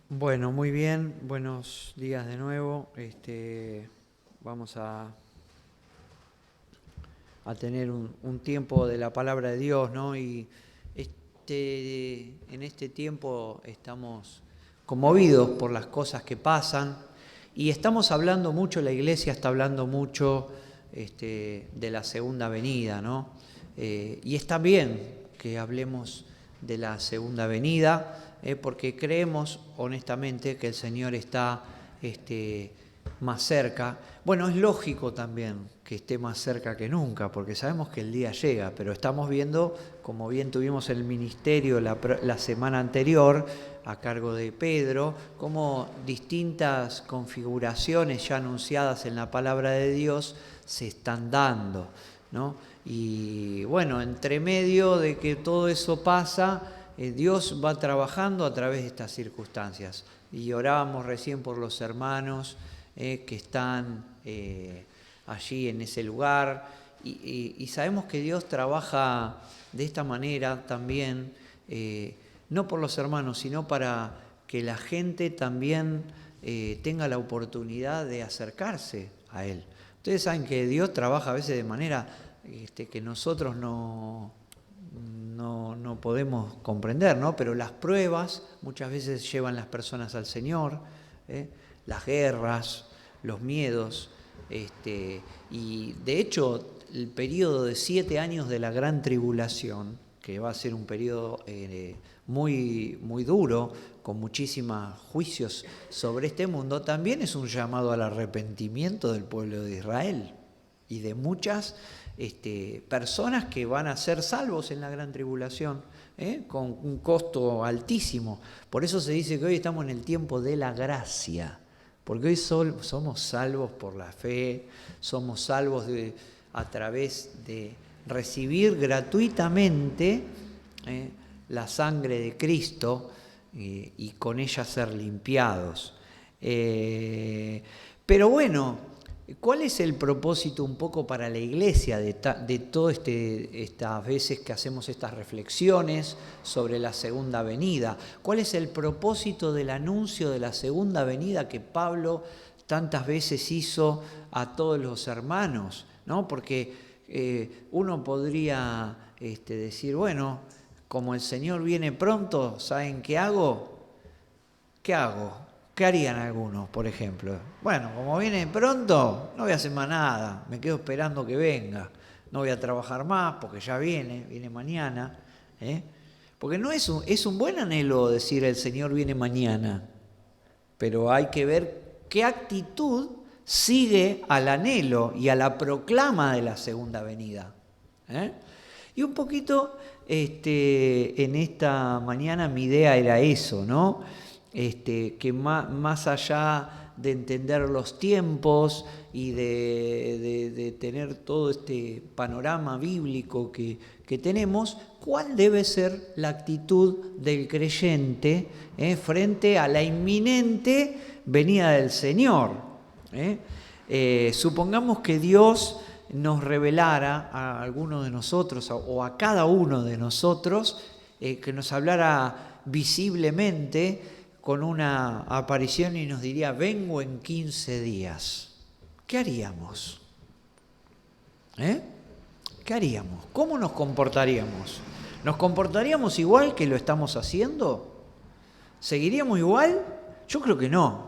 Bueno, muy bien, buenos días de nuevo. Vamos a tener un tiempo de la palabra de Dios, ¿no? Y en este tiempo estamos conmovidos por las cosas que pasan y estamos hablando mucho, la iglesia está hablando mucho de la segunda venida, ¿no? Y está bien que hablemos de la segunda venida, porque creemos honestamente que el Señor está más cerca. Bueno, es lógico también que esté más cerca que nunca, porque sabemos que el día llega, pero estamos viendo, como bien tuvimos el ministerio la semana anterior, a cargo de Pedro, cómo distintas configuraciones ya anunciadas en la palabra de Dios se están dando, ¿no? Y bueno, entre medio de que todo eso pasa, Dios va trabajando a través de estas circunstancias. Y orábamos recién por los hermanos que están allí en ese lugar. Y sabemos que Dios trabaja de esta manera también, no por los hermanos, sino para que la gente también tenga la oportunidad de acercarse a Él. Ustedes saben que Dios trabaja a veces de manera que nosotros no podemos comprender, ¿no? Pero las pruebas muchas veces llevan las personas al Señor, las guerras, los miedos, y de hecho el periodo de 7 años de la gran tribulación, que va a ser un periodo muy, muy duro, con muchísimos juicios sobre este mundo, también es un llamado al arrepentimiento del pueblo de Israel y de muchas personas que van a ser salvos en la gran tribulación, con un costo altísimo. Por eso se dice que hoy estamos en el tiempo de la gracia, porque hoy somos salvos por la fe, somos salvos a través de recibir gratuitamente la sangre de Cristo y con ella ser limpiados. Pero bueno, ¿cuál es el propósito un poco para la iglesia de todas estas veces que hacemos estas reflexiones sobre la segunda venida? ¿Cuál es el propósito del anuncio de la segunda venida que Pablo tantas veces hizo a todos los hermanos, ¿no? Porque uno podría decir, bueno, como el Señor viene pronto, ¿saben qué hago? ¿Qué hago? ¿Qué harían algunos, por ejemplo? Bueno, como viene pronto, no voy a hacer más nada, me quedo esperando que venga. No voy a trabajar más porque ya viene mañana. Porque no es un buen anhelo decir el Señor viene mañana, pero hay que ver qué actitud sigue al anhelo y a la proclama de la segunda venida. Y un poquito en esta mañana mi idea era eso, ¿no? Que más allá de entender los tiempos y de tener todo este panorama bíblico que tenemos, ¿cuál debe ser la actitud del creyente frente a la inminente venida del Señor? Supongamos que Dios nos revelara a alguno de nosotros o a cada uno de nosotros, que nos hablara visiblemente con una aparición y nos diría, vengo en 15 días. ¿Qué haríamos? ¿Qué haríamos? ¿Cómo nos comportaríamos? ¿Nos comportaríamos igual que lo estamos haciendo? ¿Seguiríamos igual? Yo creo que no.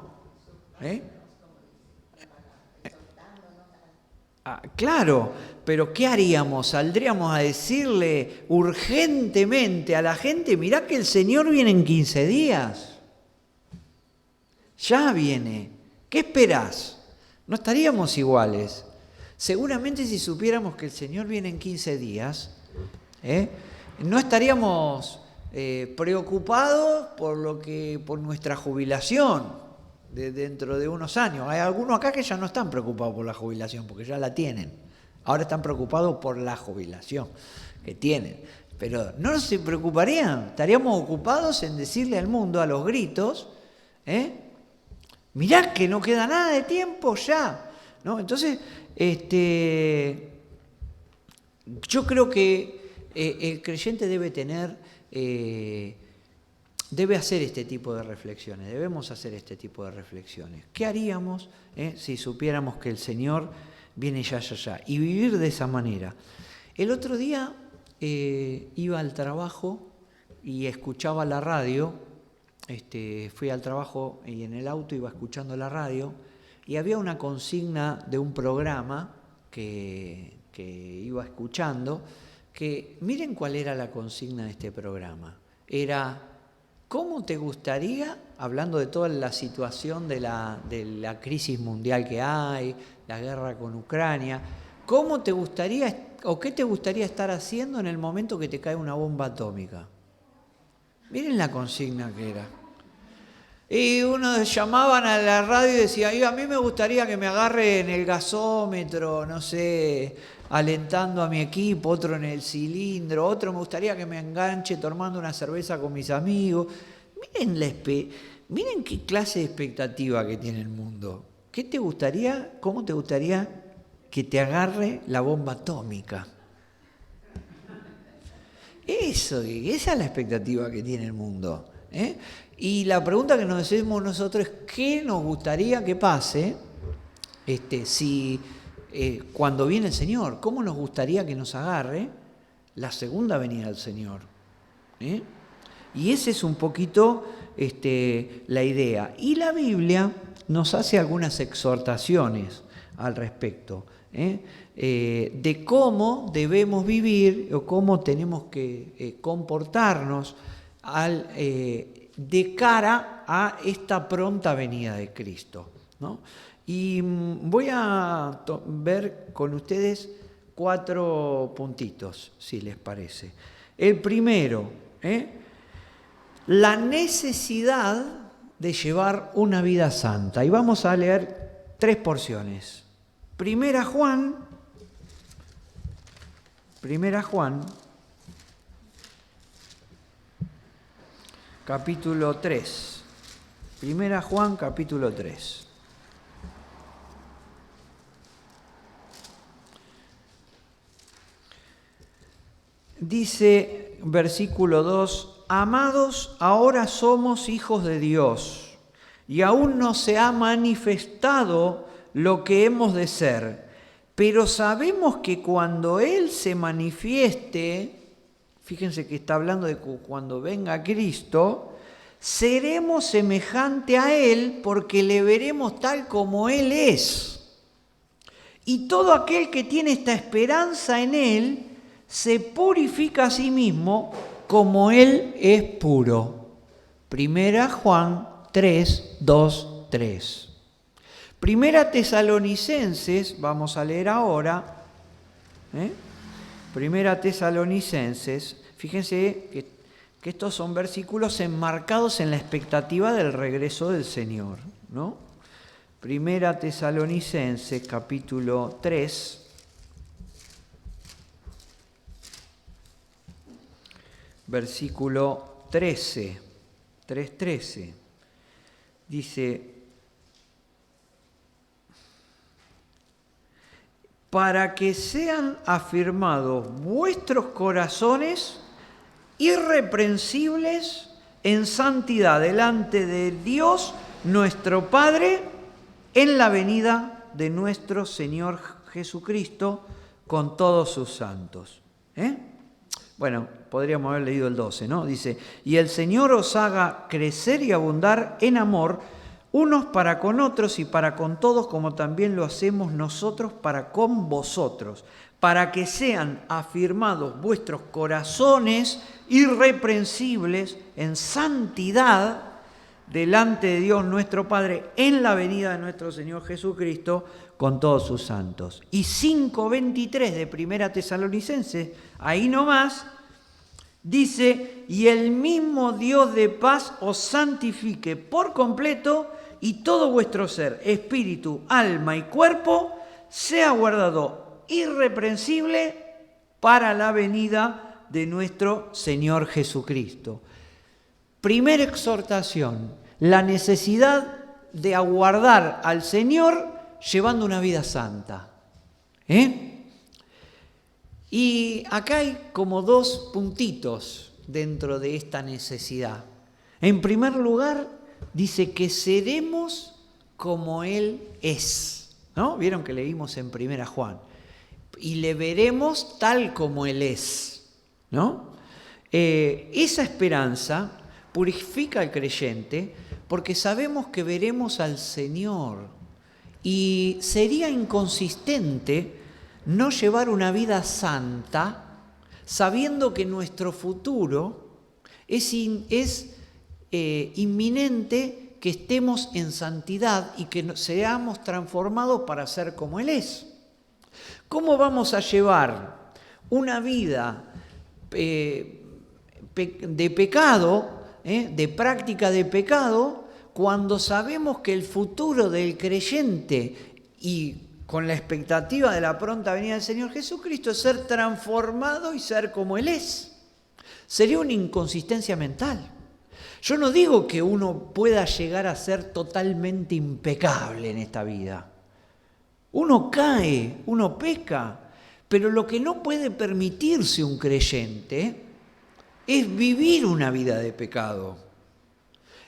Claro, pero ¿qué haríamos? ¿Saldríamos a decirle urgentemente a la gente, mirá que el Señor viene en 15 días? Ya viene. ¿Qué esperás? No estaríamos iguales. Seguramente si supiéramos que el Señor viene en 15 días, no estaríamos preocupados por nuestra jubilación dentro de unos años. Hay algunos acá que ya no están preocupados por la jubilación, porque ya la tienen. Ahora están preocupados por la jubilación que tienen. Pero no se preocuparían, estaríamos ocupados en decirle al mundo a los gritos, mirá que no queda nada de tiempo ya, ¿no? Entonces, yo creo que el creyente debe tener debe hacer este tipo de reflexiones, debemos hacer este tipo de reflexiones. ¿Qué haríamos si supiéramos que el Señor viene ya? Y vivir de esa manera. El otro día iba al trabajo y escuchaba la radio, fui al trabajo y en el auto iba escuchando la radio y había una consigna de un programa que iba escuchando, que miren cuál era la consigna de este programa. Era, ¿cómo te gustaría, hablando de toda la situación de la crisis mundial que hay, la guerra con Ucrania, ¿cómo te gustaría o qué te gustaría estar haciendo en el momento que te cae una bomba atómica? Miren la consigna que era. Y uno llamaban a la radio y decía, a mí me gustaría que me agarre en el gasómetro, no sé, alentando a mi equipo, otro en el cilindro, otro me gustaría que me enganche tomando una cerveza con mis amigos. Miren qué clase de expectativa que tiene el mundo. ¿Qué te gustaría, cómo te gustaría que te agarre la bomba atómica? Esa es la expectativa que tiene el mundo. Y la pregunta que nos hacemos nosotros es ¿qué nos gustaría que pase cuando viene el Señor? ¿Cómo nos gustaría que nos agarre la segunda venida del Señor? Y esa es un poquito la idea. Y la Biblia nos hace algunas exhortaciones al respecto, de cómo debemos vivir o cómo tenemos que comportarnos de cara a esta pronta venida de Cristo, ¿no? Y voy a ver con ustedes 4 puntitos, si les parece. El primero, la necesidad de llevar una vida santa. Y vamos a leer 3 porciones. Primera Juan, capítulo 3. Primera Juan, capítulo 3. Dice, versículo 2, amados, ahora somos hijos de Dios, y aún no se ha manifestado lo que hemos de ser, pero sabemos que cuando Él se manifieste, fíjense que está hablando de cuando venga Cristo, seremos semejante a Él porque le veremos tal como Él es. Y todo aquel que tiene esta esperanza en Él se purifica a sí mismo como Él es puro. Primera Juan 3, 2, 3. Primera Tesalonicenses, vamos a leer ahora. Primera Tesalonicenses, fíjense que estos son versículos enmarcados en la expectativa del regreso del Señor, ¿no? Primera Tesalonicenses, capítulo 3, versículo 13, 3:13, dice, para que sean afirmados vuestros corazones irreprensibles en santidad delante de Dios nuestro Padre en la venida de nuestro Señor Jesucristo con todos sus santos. Bueno, podríamos haber leído el 12, ¿no? Dice, y el Señor os haga crecer y abundar en amor, unos para con otros y para con todos, como también lo hacemos nosotros para con vosotros, para que sean afirmados vuestros corazones irreprensibles en santidad delante de Dios nuestro Padre en la venida de nuestro Señor Jesucristo con todos sus santos. Y 5:23 de Primera Tesalonicenses, ahí nomás, dice, y el mismo Dios de paz os santifique por completo y todo vuestro ser, espíritu, alma y cuerpo, sea guardado irreprensible para la venida de nuestro Señor Jesucristo. Primera exhortación, la necesidad de aguardar al Señor llevando una vida santa. Y acá hay como 2 puntitos dentro de esta necesidad. En primer lugar, dice que seremos como Él es, ¿no? Vieron que leímos en 1 Juan. Y le veremos tal como Él es, ¿no? Esa esperanza purifica al creyente porque sabemos que veremos al Señor. Y sería inconsistente no llevar una vida santa sabiendo que nuestro futuro es inminente que estemos en santidad y que seamos transformados para ser como Él es. ¿Cómo vamos a llevar una vida de pecado, de práctica de pecado, cuando sabemos que el futuro del creyente y con la expectativa de la pronta venida del Señor Jesucristo es ser transformado y ser como Él es? Sería una inconsistencia mental. Yo no digo que uno pueda llegar a ser totalmente impecable en esta vida. Uno cae, uno peca, pero lo que no puede permitirse un creyente es vivir una vida de pecado.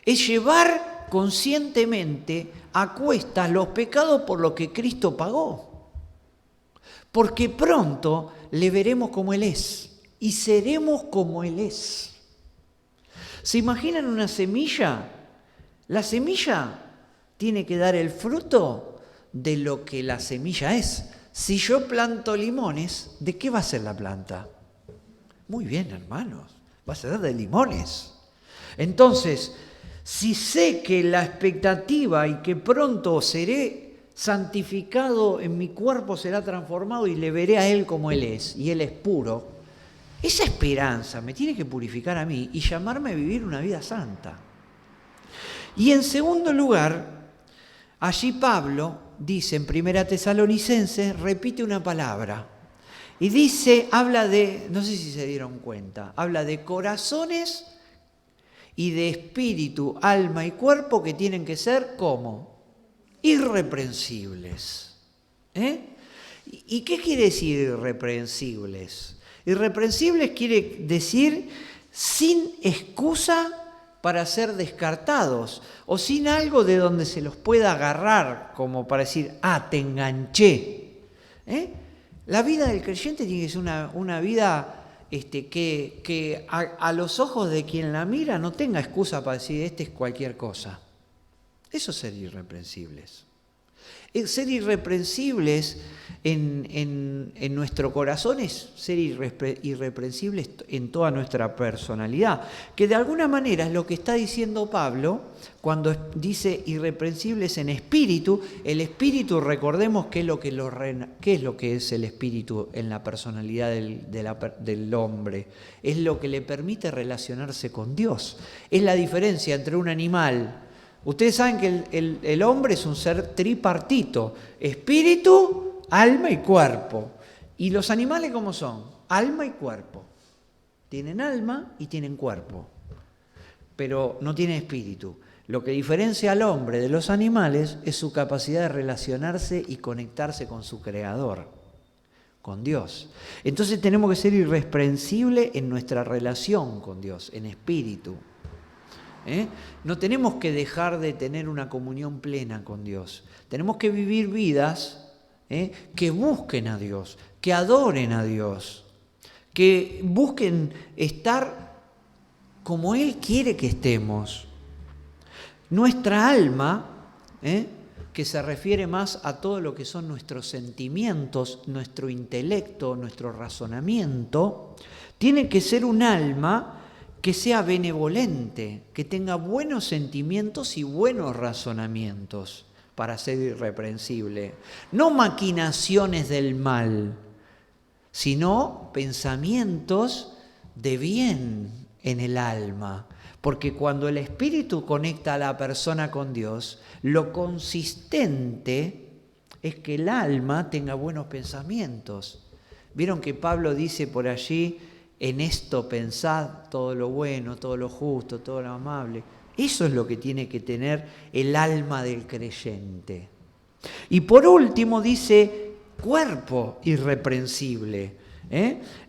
Es llevar conscientemente a cuestas los pecados por los que Cristo pagó. Porque pronto le veremos como Él es y seremos como Él es. ¿Se imaginan una semilla? La semilla tiene que dar el fruto de lo que la semilla es. Si yo planto limones, ¿de qué va a ser la planta? Muy bien, hermanos, va a ser de limones. Entonces, si sé que la expectativa y que pronto seré santificado, en mi cuerpo será transformado y le veré a Él como Él es, y Él es puro, esa esperanza me tiene que purificar a mí y llamarme a vivir una vida santa. Y en segundo lugar, allí Pablo dice en 1 Tesalonicenses, repite una palabra. Y dice, habla de, no sé si se dieron cuenta, habla de corazones y de espíritu, alma y cuerpo que tienen que ser, ¿cómo? Irreprensibles. ¿Y qué quiere decir irreprensibles? Irreprensibles quiere decir sin excusa para ser descartados o sin algo de donde se los pueda agarrar, como para decir, te enganché. La vida del creyente tiene que ser una vida que a los ojos de quien la mira no tenga excusa para decir, es cualquier cosa. Eso es ser irreprensibles. Ser irreprensibles en nuestro corazón es ser irreprensibles en toda nuestra personalidad, que de alguna manera es lo que está diciendo Pablo cuando dice irreprensibles en espíritu. El espíritu, recordemos qué es lo que es el espíritu en la personalidad del hombre. Es lo que le permite relacionarse con Dios. Es la diferencia entre un animal. Ustedes saben que el hombre es un ser tripartito: espíritu, alma y cuerpo. ¿Y los animales cómo son? Alma y cuerpo. Tienen alma y tienen cuerpo, pero no tienen espíritu. Lo que diferencia al hombre de los animales es su capacidad de relacionarse y conectarse con su Creador, con Dios. Entonces tenemos que ser irreprensibles en nuestra relación con Dios, en espíritu. No tenemos que dejar de tener una comunión plena con Dios. Tenemos que vivir vidas que busquen a Dios, que adoren a Dios, que busquen estar como Él quiere que estemos. Nuestra alma, que se refiere más a todo lo que son nuestros sentimientos, nuestro intelecto, nuestro razonamiento, tiene que ser un alma que sea benevolente, que tenga buenos sentimientos y buenos razonamientos para ser irreprensible. No maquinaciones del mal, sino pensamientos de bien en el alma. Porque cuando el Espíritu conecta a la persona con Dios, lo consistente es que el alma tenga buenos pensamientos. ¿Vieron que Pablo dice por allí: en esto pensad todo lo bueno, todo lo justo, todo lo amable? Eso es lo que tiene que tener el alma del creyente. Y por último dice cuerpo irreprensible.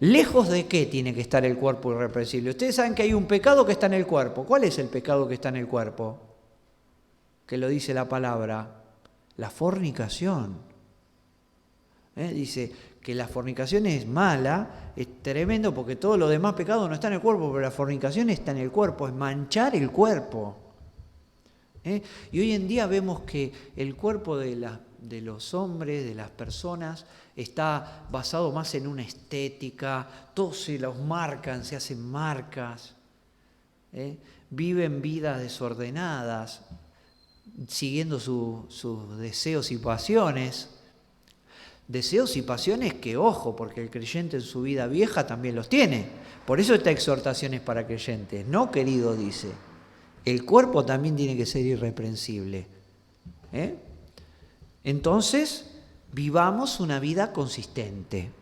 ¿Lejos de qué tiene que estar el cuerpo irreprensible? Ustedes saben que hay un pecado que está en el cuerpo. ¿Cuál es el pecado que está en el cuerpo? Que lo dice la palabra, la fornicación. Dice que la fornicación es mala, es tremendo, porque todo lo demás pecado no está en el cuerpo, pero la fornicación está en el cuerpo, es manchar el cuerpo. Y hoy en día vemos que el cuerpo de los hombres, de las personas, está basado más en una estética, todos se los marcan, se hacen marcas, viven vidas desordenadas, siguiendo sus deseos y pasiones. Deseos y pasiones que, ojo, porque el creyente en su vida vieja también los tiene. Por eso esta exhortación es para creyentes. No, querido, dice, el cuerpo también tiene que ser irreprensible. Entonces, vivamos una vida consistente.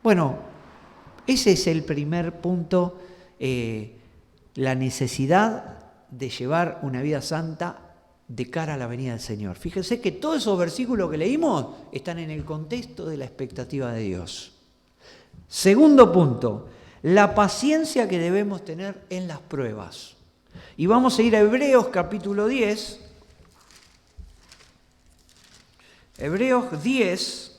Bueno, ese es el primer punto, la necesidad de llevar una vida santa de cara a la venida del Señor. Fíjense que todos esos versículos que leímos están en el contexto de la expectativa de Dios. Segundo punto, la paciencia que debemos tener en las pruebas. Y vamos a ir a Hebreos capítulo 10. Hebreos 10,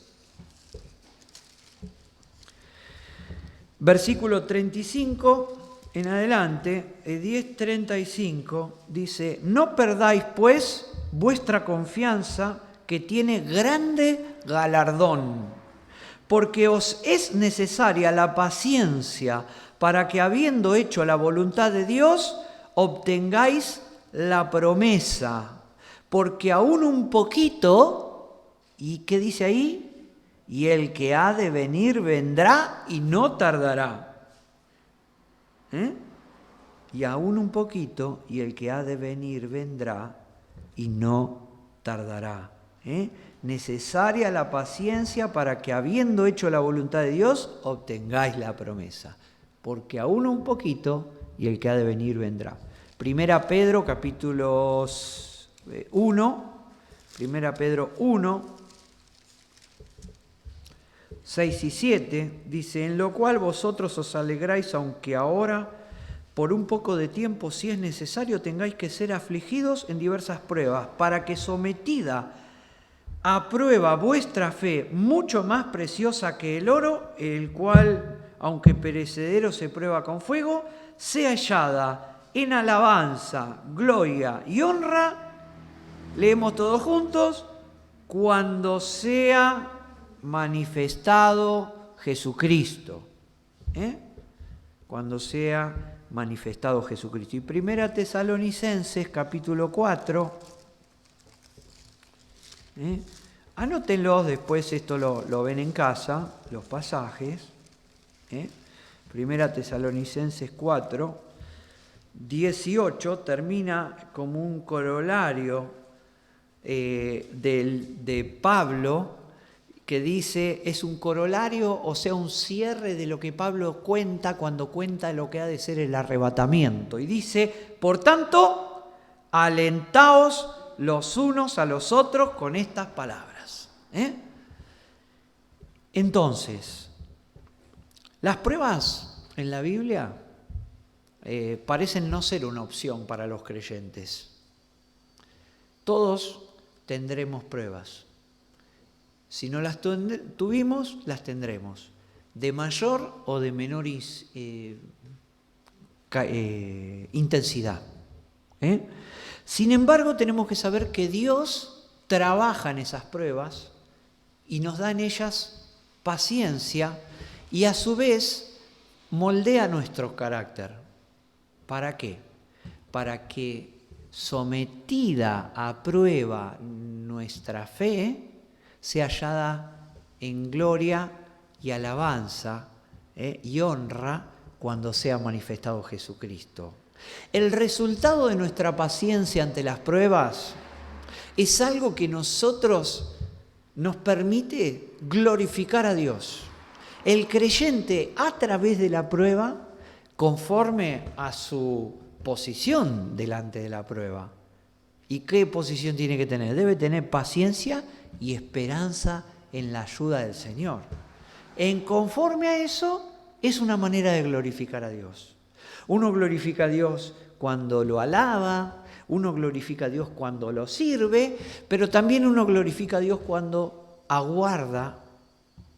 versículo 35 en adelante, 10:35, dice: no perdáis pues vuestra confianza, que tiene grande galardón, porque os es necesaria la paciencia, para que habiendo hecho la voluntad de Dios, obtengáis la promesa. Porque aún un poquito, ¿y qué dice ahí? Y el que ha de venir vendrá y no tardará. Y aún un poquito, y el que ha de venir vendrá y no tardará. Necesaria la paciencia para que, habiendo hecho la voluntad de Dios, obtengáis la promesa. Porque aún un poquito, y el que ha de venir vendrá. Primera Pedro, capítulo 1, Primera Pedro 1, 6 y 7, dice: en lo cual vosotros os alegráis, aunque ahora, por un poco de tiempo, si es necesario, tengáis que ser afligidos en diversas pruebas, para que, sometida a prueba vuestra fe, mucho más preciosa que el oro, el cual, aunque perecedero se prueba con fuego, sea hallada en alabanza, gloria y honra, leemos todos juntos, cuando sea manifestado Jesucristo. Cuando sea manifestado Jesucristo. Y Primera Tesalonicenses, capítulo 4. Anótenlos, después esto lo ven en casa, los pasajes. Primera Tesalonicenses 4, 18, termina como un corolario de Pablo, que dice, es un corolario, o sea, un cierre de lo que Pablo cuenta cuando cuenta lo que ha de ser el arrebatamiento. Y dice, por tanto, alentaos los unos a los otros con estas palabras. Entonces, las pruebas en la Biblia parecen no ser una opción para los creyentes. Todos tendremos pruebas. Si no las tuvimos, las tendremos, de mayor o de menor intensidad. Sin embargo, tenemos que saber que Dios trabaja en esas pruebas y nos da en ellas paciencia y a su vez moldea nuestro carácter. ¿Para qué? Para que, sometida a prueba nuestra fe, sea hallada en gloria y alabanza y honra cuando sea manifestado Jesucristo. El resultado de nuestra paciencia ante las pruebas es algo que nos permite glorificar a Dios. El creyente, a través de la prueba, conforme a su posición delante de la prueba. ¿Y qué posición tiene que tener? Debe tener paciencia y esperanza en la ayuda del Señor. en conforme a eso, es una manera de glorificar a Dios. Uno glorifica a Dios cuando lo alaba, uno glorifica a Dios cuando lo sirve, pero también uno glorifica a Dios cuando aguarda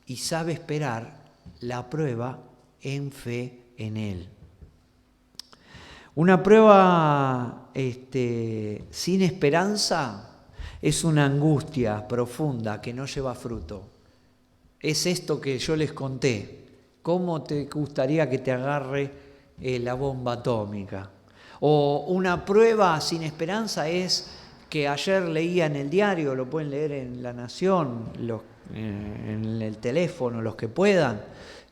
y sabe esperar la prueba en fe en Él. Una prueba sin esperanza es una angustia profunda que no lleva fruto. Es esto que yo les conté. ¿Cómo te gustaría que te agarre la bomba atómica? O una prueba sin esperanza es que ayer leía en el diario, lo pueden leer en La Nación, en el teléfono, los que puedan,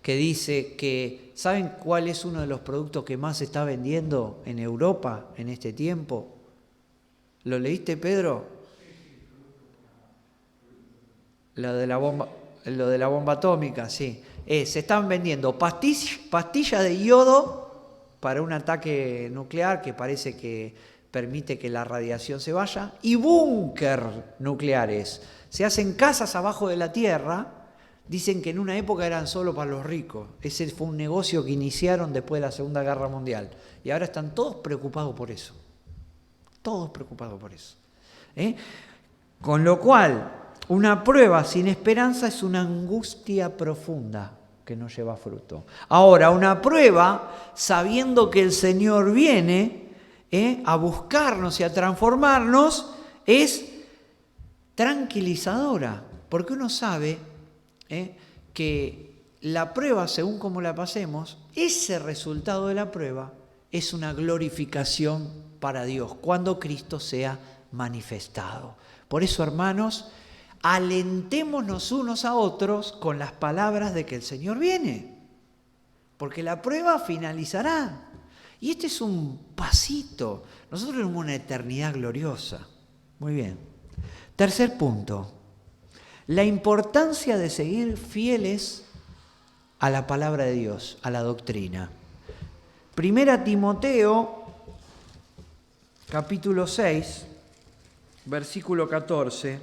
que dice que, ¿saben cuál es uno de los productos que más se está vendiendo en Europa en este tiempo? ¿Lo leíste, Pedro? Lo de la bomba atómica, sí. Se están vendiendo pastillas de yodo para un ataque nuclear que parece que permite que la radiación se vaya, y búnker nucleares. Se hacen casas abajo de la tierra. Dicen que en una época eran solo para los ricos. Ese fue un negocio que iniciaron después de la Segunda Guerra Mundial. Y ahora están todos preocupados por eso. Todos preocupados por eso. Con lo cual, una prueba sin esperanza es una angustia profunda que no lleva fruto. Ahora, una prueba sabiendo que el Señor viene a buscarnos y a transformarnos es tranquilizadora. Porque uno sabe que la prueba, según como la pasemos, ese resultado de la prueba es una glorificación para Dios cuando Cristo sea manifestado. Por eso, hermanos, alentémonos unos a otros con las palabras de que el Señor viene, porque la prueba finalizará. Y este es un pasito. Nosotros tenemos una eternidad gloriosa. Muy bien. Tercer punto. La importancia de seguir fieles a la palabra de Dios, a la doctrina. Primera Timoteo, capítulo 6, versículo 14.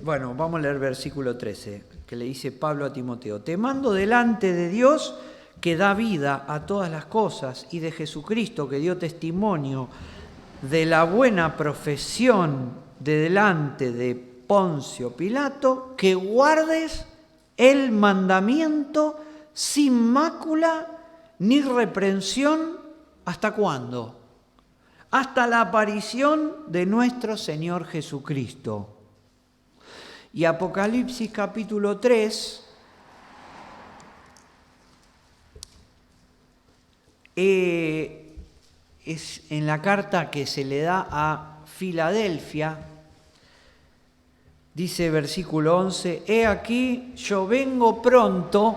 Bueno, vamos a leer versículo 13, que le dice Pablo a Timoteo: te mando delante de Dios, que da vida a todas las cosas, y de Jesucristo, que dio testimonio de la buena profesión de delante de Poncio Pilato, que guardes el mandamiento sin mácula ni reprensión. ¿Hasta cuándo? Hasta la aparición de nuestro Señor Jesucristo. Y Apocalipsis capítulo 3 es en la carta que se le da a Filadelfia, dice versículo 11: he aquí, yo vengo pronto,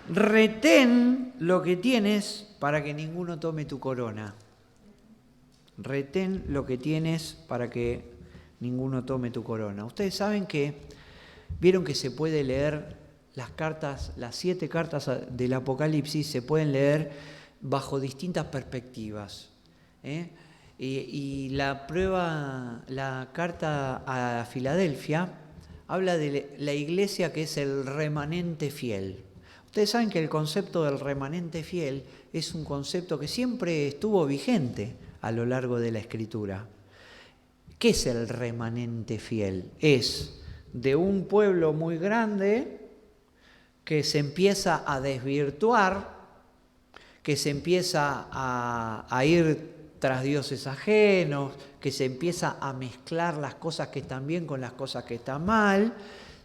retén lo que tienes para que ninguno tome tu corona. Retén lo que tienes para que ninguno tome tu corona. Ustedes saben que, vieron que se puede leer las cartas, las 7 cartas del Apocalipsis, se pueden leer bajo distintas perspectivas. Y la carta a Filadelfia habla de la iglesia que es el remanente fiel. Ustedes saben que el concepto del remanente fiel es un concepto que siempre estuvo vigente a lo largo de la Escritura. ¿Qué es el remanente fiel? Es de un pueblo muy grande que se empieza a desvirtuar, que se empieza a ir tras dioses ajenos, que se empieza a mezclar las cosas que están bien con las cosas que están mal.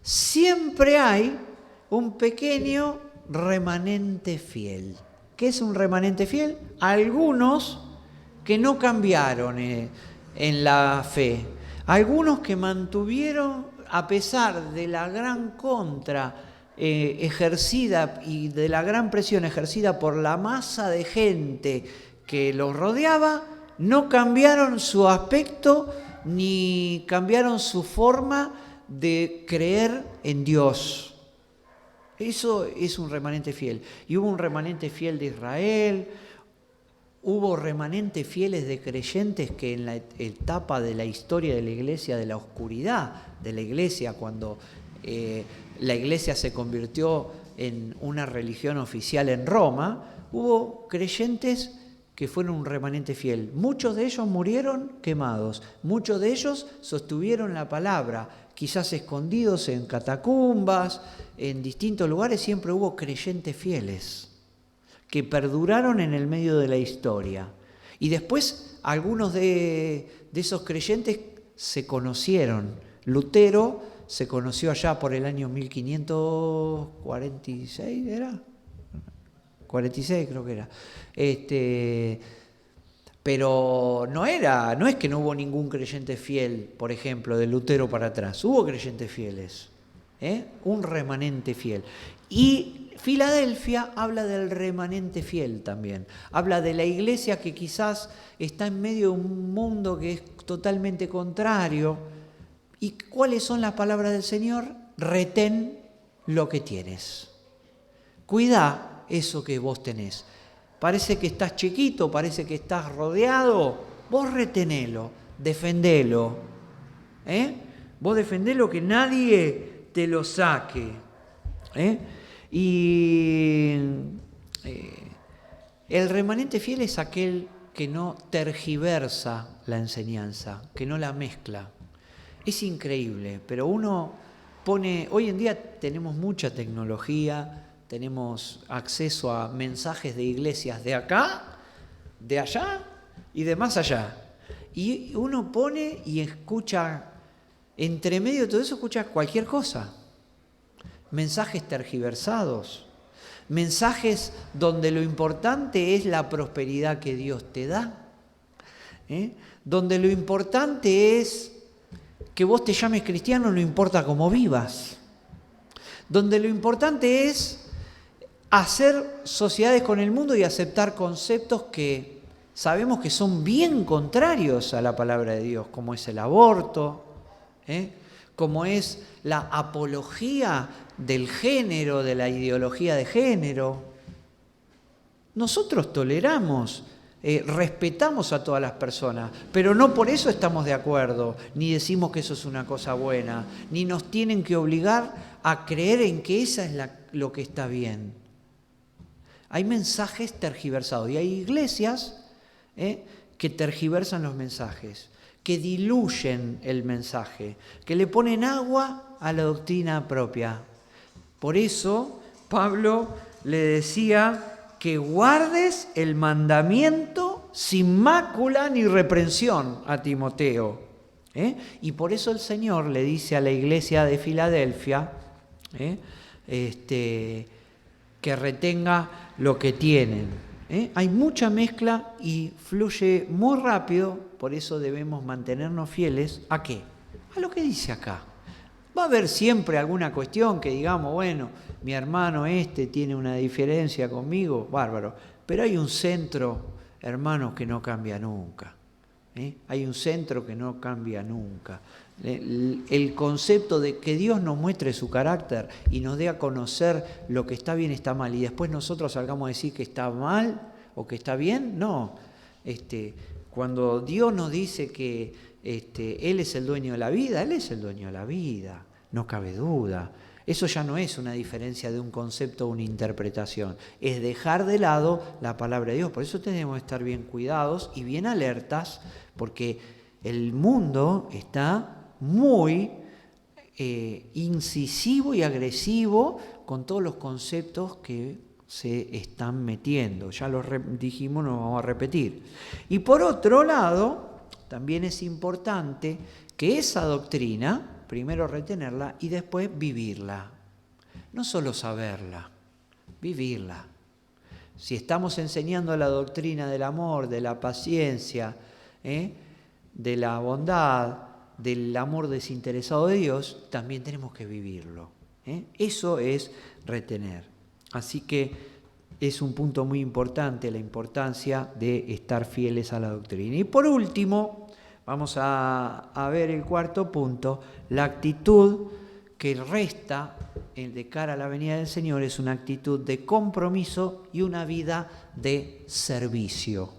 Siempre hay un pequeño remanente fiel. ¿Qué es un remanente fiel? Algunos que no cambiaron en la fe. Algunos que mantuvieron, a pesar de la gran contra ejercida y de la gran presión ejercida por la masa de gente que los rodeaba, no cambiaron su aspecto ni cambiaron su forma de creer en Dios. Eso es un remanente fiel. Y hubo un remanente fiel de Israel, hubo remanentes fieles de creyentes que en la etapa de la historia de la iglesia, de la oscuridad de la iglesia, cuando la iglesia se convirtió en una religión oficial en Roma, hubo creyentes que fueron un remanente fiel. Muchos de ellos murieron quemados, muchos de ellos sostuvieron la palabra, quizás escondidos en catacumbas, en distintos lugares. Siempre hubo creyentes fieles que perduraron en el medio de la historia. Y después algunos de esos creyentes se conocieron. Lutero se conoció allá por el año 1546, ¿era? 46 creo que era. Pero no es que no hubo ningún creyente fiel, por ejemplo, de Lutero para atrás. Hubo creyentes fieles, un remanente fiel. Y Filadelfia habla del remanente fiel también. Habla de la iglesia que quizás está en medio de un mundo que es totalmente contrario. ¿Y cuáles son las palabras del Señor? Retén lo que tienes. Cuidá eso que vos tenés. Parece que estás chiquito, parece que estás rodeado. Vos retenelo, defendelo. Vos defendelo, que nadie te lo saque. Y el remanente fiel es aquel que no tergiversa la enseñanza, que no la mezcla. Es increíble, pero uno pone... Hoy en día tenemos mucha tecnología, tenemos acceso a mensajes de iglesias de acá, de allá y de más allá. Y uno pone y escucha, entre medio de todo eso, escucha cualquier cosa. Mensajes tergiversados, mensajes donde lo importante es la prosperidad que Dios te da, donde lo importante es que vos te llames cristiano, no importa cómo vivas, donde lo importante es hacer sociedades con el mundo y aceptar conceptos que sabemos que son bien contrarios a la palabra de Dios, como es el aborto, como es la apología del género, de la ideología de género. Nosotros toleramos, respetamos a todas las personas, pero no por eso estamos de acuerdo, ni decimos que eso es una cosa buena, ni nos tienen que obligar a creer en que esa es lo que está bien. Hay mensajes tergiversados y hay iglesias que tergiversan los mensajes, que diluyen el mensaje, que le ponen agua a la doctrina propia. Por eso Pablo le decía que guardes el mandamiento sin mácula ni reprensión a Timoteo. Y por eso el Señor le dice a la iglesia de Filadelfia que retenga lo que tienen. Hay mucha mezcla y fluye muy rápido, por eso debemos mantenernos fieles. ¿A qué? A lo que dice acá. Va a haber siempre alguna cuestión que digamos, bueno, mi hermano tiene una diferencia conmigo, bárbaro. Pero hay un centro, hermanos, que no cambia nunca. Hay un centro que no cambia nunca. El concepto de que Dios nos muestre su carácter y nos dé a conocer lo que está bien, está mal, y después nosotros salgamos a decir que está mal o que está bien, no. Cuando Dios nos dice que Él es el dueño de la vida, Él es el dueño de la vida, no cabe duda. Eso ya no es una diferencia de un concepto o una interpretación, es dejar de lado la palabra de Dios. Por eso tenemos que estar bien cuidados y bien alertas, porque el mundo está muy incisivo y agresivo con todos los conceptos que se están metiendo. Ya los dijimos, no vamos a repetir. Y por otro lado, también es importante que esa doctrina, primero retenerla y después vivirla. No solo saberla, vivirla. Si estamos enseñando la doctrina del amor, de la paciencia, de la bondad, del amor desinteresado de Dios, también tenemos que vivirlo. Eso es retener. Así que es un punto muy importante, la importancia de estar fieles a la doctrina. Y por último, vamos a ver el cuarto punto, la actitud que resta de cara a la venida del Señor es una actitud de compromiso y una vida de servicio.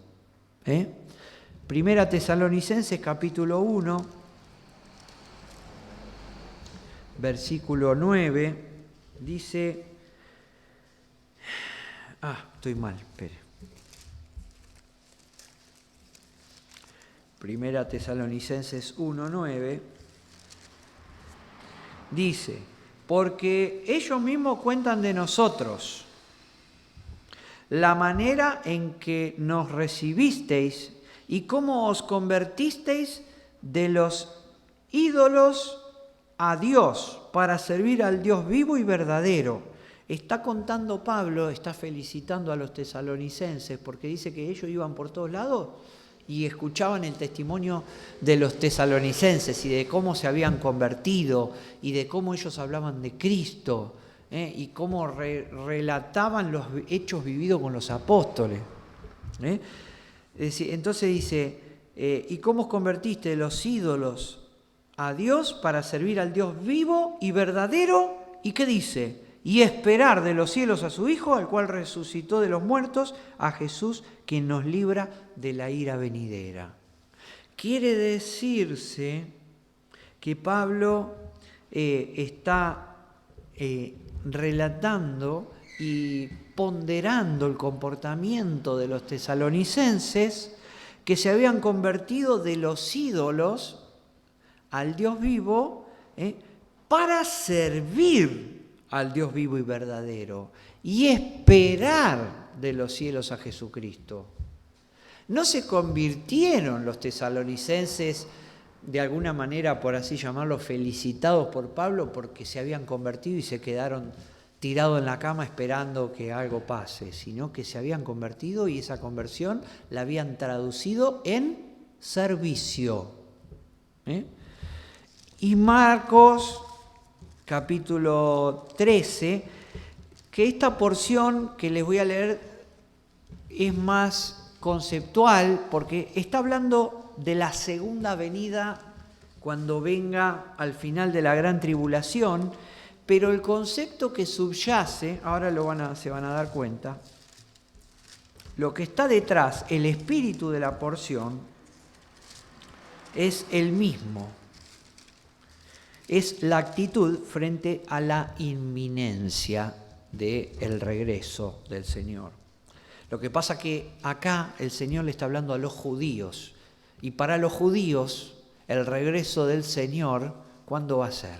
Primera Tesalonicenses capítulo 1, versículo 9, dice... estoy mal, espere. Primera Tesalonicenses 1, 9, dice, porque ellos mismos cuentan de nosotros la manera en que nos recibisteis y cómo os convertisteis de los ídolos a Dios para servir al Dios vivo y verdadero. Está contando Pablo, está felicitando a los tesalonicenses porque dice que ellos iban por todos lados y escuchaban el testimonio de los tesalonicenses y de cómo se habían convertido y de cómo ellos hablaban de Cristo. Y cómo relataban los hechos vividos con los apóstoles. Entonces dice, ¿y cómo os convertiste de los ídolos a Dios para servir al Dios vivo y verdadero? ¿Y qué dice? Y esperar de los cielos a su Hijo, al cual resucitó de los muertos, a Jesús, quien nos libra de la ira venidera. Quiere decirse que Pablo está... relatando y ponderando el comportamiento de los tesalonicenses que se habían convertido de los ídolos al Dios vivo para servir al Dios vivo y verdadero y esperar de los cielos a Jesucristo. No se convirtieron los tesalonicenses de alguna manera, por así llamarlo, felicitados por Pablo porque se habían convertido y se quedaron tirados en la cama esperando que algo pase, sino que se habían convertido y esa conversión la habían traducido en servicio. Y Marcos, capítulo 13, que esta porción que les voy a leer es más conceptual porque está hablando de la segunda venida cuando venga al final de la gran tribulación, pero el concepto que subyace, ahora se van a dar cuenta, lo que está detrás, el espíritu de la porción, es el mismo. Es la actitud frente a la inminencia del regreso del Señor. Lo que pasa que acá el Señor le está hablando a los judíos, y para los judíos, el regreso del Señor, ¿cuándo va a ser?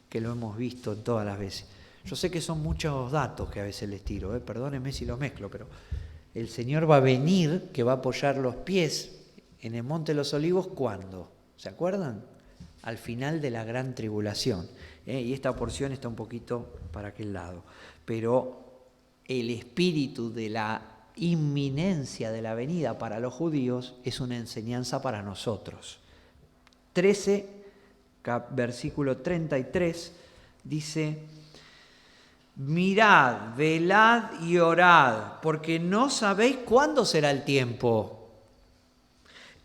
Que lo hemos visto en todas las veces. Yo sé que son muchos datos que a veces les tiro, perdónenme si los mezclo, pero el Señor va a venir, que va a apoyar los pies en el Monte de los Olivos, ¿cuándo? ¿Se acuerdan? Al final de la gran tribulación. Y esta porción está un poquito para aquel lado. Pero el espíritu de la inminencia de la venida para los judíos es una enseñanza para nosotros. 13, versículo 33, dice: mirad, velad y orad, porque no sabéis cuándo será el tiempo.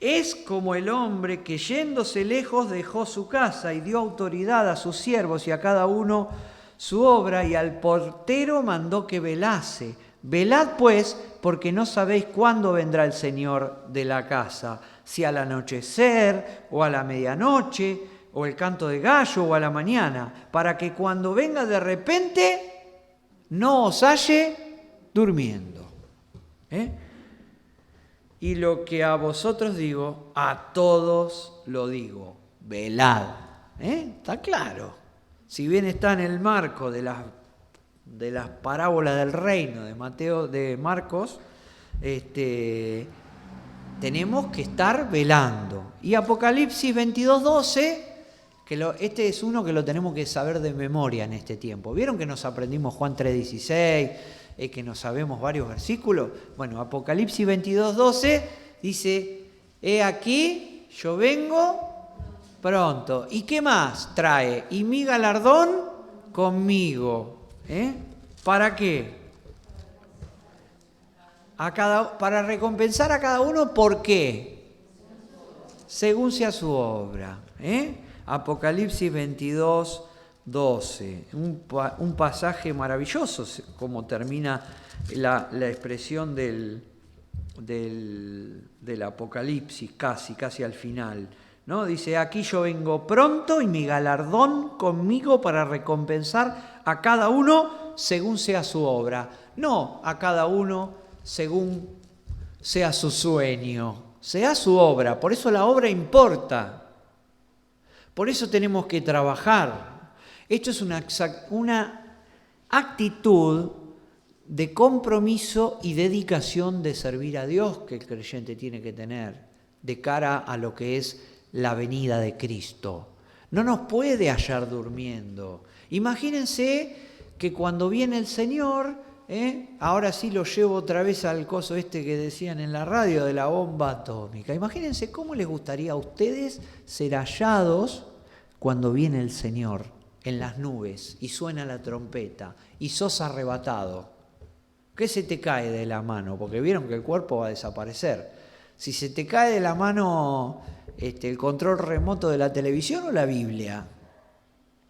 Es como el hombre que yéndose lejos dejó su casa y dio autoridad a sus siervos y a cada uno su obra, y al portero mandó que velase. Velad pues, porque no sabéis cuándo vendrá el Señor de la casa, si al anochecer, o a la medianoche, o el canto de gallo, o a la mañana, para que cuando venga de repente no os halle durmiendo. Y lo que a vosotros digo, a todos lo digo, velad. ¿Está claro? Si bien está en el marco de las parábolas del reino de Marcos, tenemos que estar velando. Y Apocalipsis 22:12, este es uno que lo tenemos que saber de memoria en este tiempo. ¿Vieron que nos aprendimos Juan 3:16? Que nos sabemos varios versículos. Bueno, Apocalipsis 22:12 dice: he aquí, yo vengo pronto. ¿Y qué más trae? Y mi galardón conmigo. ¿Para qué? Para recompensar a cada uno, ¿por qué? Según sea su obra. Apocalipsis 22:12. Un pasaje maravilloso, como termina la expresión del del Apocalipsis, casi al final, ¿no? Dice, aquí yo vengo pronto y mi galardón conmigo para recompensar a cada uno según sea su obra. No a cada uno según sea su sueño, sea su obra. Por eso la obra importa. Por eso tenemos que trabajar. Esto es una actitud de compromiso y dedicación de servir a Dios que el creyente tiene que tener de cara a lo que es la venida de Cristo. No nos puede hallar durmiendo. Imagínense que cuando viene el Señor, ahora sí lo llevo otra vez al coso este que decían en la radio de la bomba atómica. Imagínense cómo les gustaría a ustedes ser hallados cuando viene el Señor en las nubes y suena la trompeta y sos arrebatado. ¿Qué se te cae de la mano? Porque vieron que el cuerpo va a desaparecer. Si se te cae de la mano el control remoto de la televisión o la Biblia,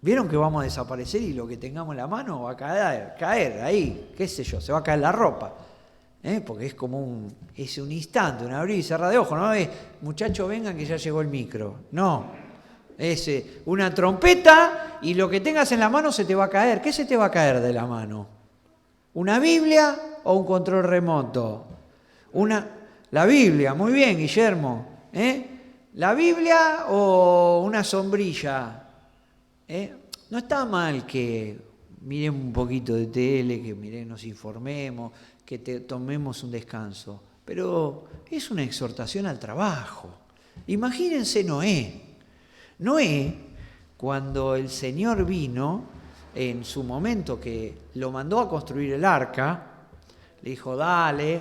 vieron que vamos a desaparecer y lo que tengamos en la mano va a caer ahí, qué sé yo, se va a caer la ropa. Porque es como un instante, un abrir y cerrar de ojos. No es, muchachos, vengan que ya llegó el micro. No, es una trompeta y lo que tengas en la mano se te va a caer. ¿Qué se te va a caer de la mano? ¿Una Biblia o un control remoto? La Biblia, muy bien, Guillermo. ¿La Biblia o una sombrilla? No está mal que miremos un poquito de tele, que nos informemos, que tomemos un descanso, pero es una exhortación al trabajo. Imagínense Noé. Noé, cuando el Señor vino, en su momento que lo mandó a construir el arca, le dijo, dale.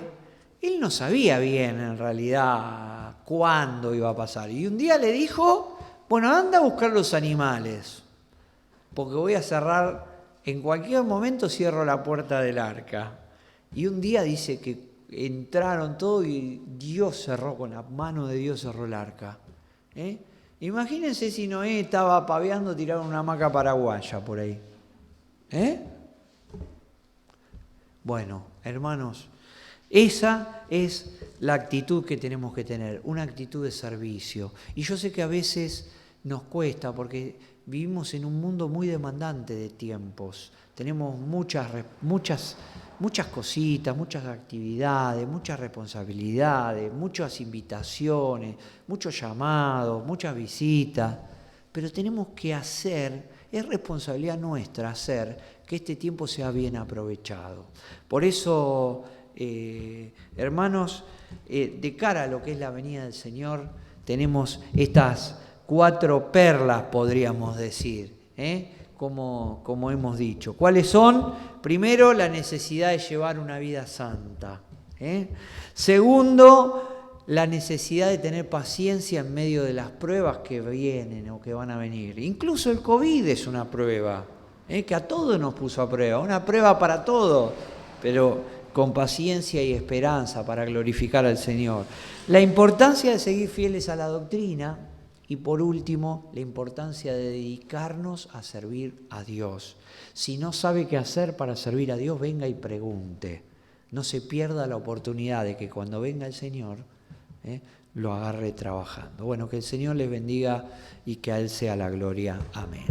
Él no sabía bien en realidad cuándo iba a pasar. Y un día le dijo, bueno, anda a buscar los animales, porque voy a cerrar, en cualquier momento cierro la puerta del arca. Y un día dice que entraron todos y Dios cerró, con la mano de Dios cerró el arca. Imagínense si Noé estaba paveando, tiraron una hamaca paraguaya por ahí. Bueno, hermanos, esa es la actitud que tenemos que tener, una actitud de servicio. Y yo sé que a veces nos cuesta porque vivimos en un mundo muy demandante de tiempos. Tenemos muchas cositas, muchas actividades, muchas responsabilidades, muchas invitaciones, muchos llamados, muchas visitas. Pero tenemos que hacer, es responsabilidad nuestra hacer que este tiempo sea bien aprovechado. Por eso, hermanos, de cara a lo que es la venida del Señor, tenemos estas 4 perlas, podríamos decir, como hemos dicho. ¿Cuáles son? Primero, la necesidad de llevar una vida santa. Segundo, la necesidad de tener paciencia en medio de las pruebas que vienen o que van a venir. Incluso el COVID es una prueba, que a todos nos puso a prueba, una prueba para todos, pero con paciencia y esperanza para glorificar al Señor. La importancia de seguir fieles a la doctrina y, por último, la importancia de dedicarnos a servir a Dios. Si no sabe qué hacer para servir a Dios, venga y pregunte. No se pierda la oportunidad de que cuando venga el Señor, lo agarre trabajando. Bueno, que el Señor les bendiga y que a Él sea la gloria. Amén.